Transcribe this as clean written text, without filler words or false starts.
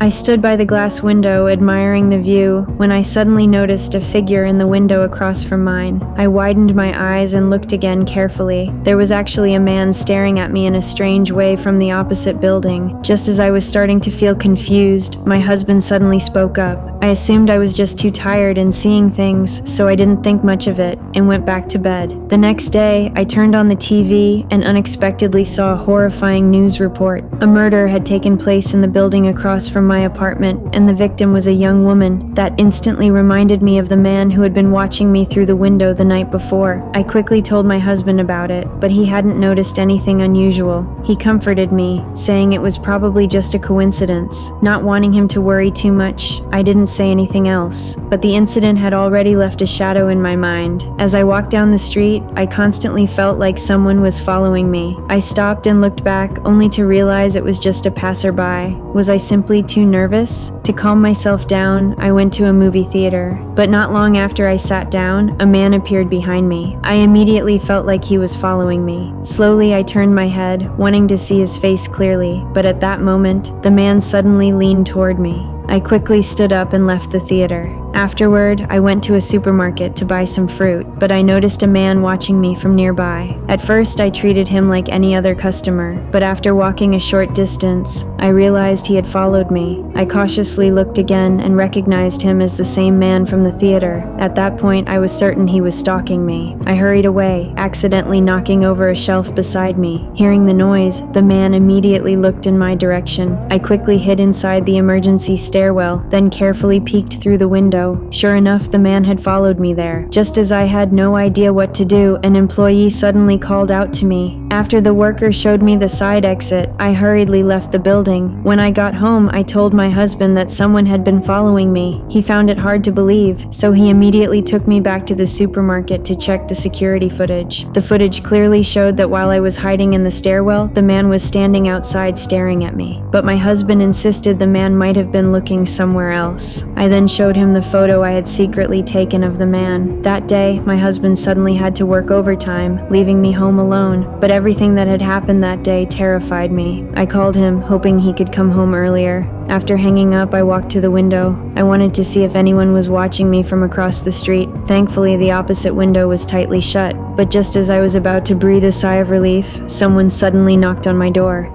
I stood by the glass window, admiring the view, when I suddenly noticed a figure in the window across from mine. I widened my eyes and looked again carefully. There was actually a man staring at me in a strange way from the opposite building. Just as I was starting to feel confused, my husband suddenly spoke up. I assumed I was just too tired and seeing things, so I didn't think much of it and went back to bed. The next day, I turned on the TV and unexpectedly saw a horrifying news report. A murder had taken place in the building across from my apartment, and the victim was a young woman. That instantly reminded me of the man who had been watching me through the window the night before. I quickly told my husband about it, but he hadn't noticed anything unusual. He comforted me, saying it was probably just a coincidence. Not wanting him to worry too much, I didn't say anything else. But the incident had already left a shadow in my mind. As I walked down the street, I constantly felt like someone was following me. I stopped and looked back, only to realize it was just a passerby. Was I simply too nervous? To calm myself down, I went to a movie theater. But not long after I sat down, a man appeared behind me. I immediately felt like he was following me. Slowly, I turned my head, wanting to see his face clearly, but at that moment, the man suddenly leaned toward me. I quickly stood up and left the theater. Afterward, I went to a supermarket to buy some fruit, but I noticed a man watching me from nearby. At first, I treated him like any other customer, but after walking a short distance, I realized he had followed me. I cautiously looked again and recognized him as the same man from the theater. At that point, I was certain he was stalking me. I hurried away, accidentally knocking over a shelf beside me. Hearing the noise, the man immediately looked in my direction. I quickly hid inside the emergency stairwell, then carefully peeked through the window. Sure enough, the man had followed me there. Just as I had no idea what to do, an employee suddenly called out to me. After the worker showed me the side exit, I hurriedly left the building. When I got home, I told my husband that someone had been following me. He found it hard to believe, so he immediately took me back to the supermarket to check the security footage. The footage clearly showed that while I was hiding in the stairwell, the man was standing outside staring at me. But my husband insisted the man might have been looking somewhere else. I then showed him the photo I had secretly taken of the man. That day, my husband suddenly had to work overtime, leaving me home alone. But everything that had happened that day terrified me. I called him, hoping he could come home earlier. After hanging up, I walked to the window. I wanted to see if anyone was watching me from across the street. Thankfully, the opposite window was tightly shut. But just as I was about to breathe a sigh of relief, someone suddenly knocked on my door.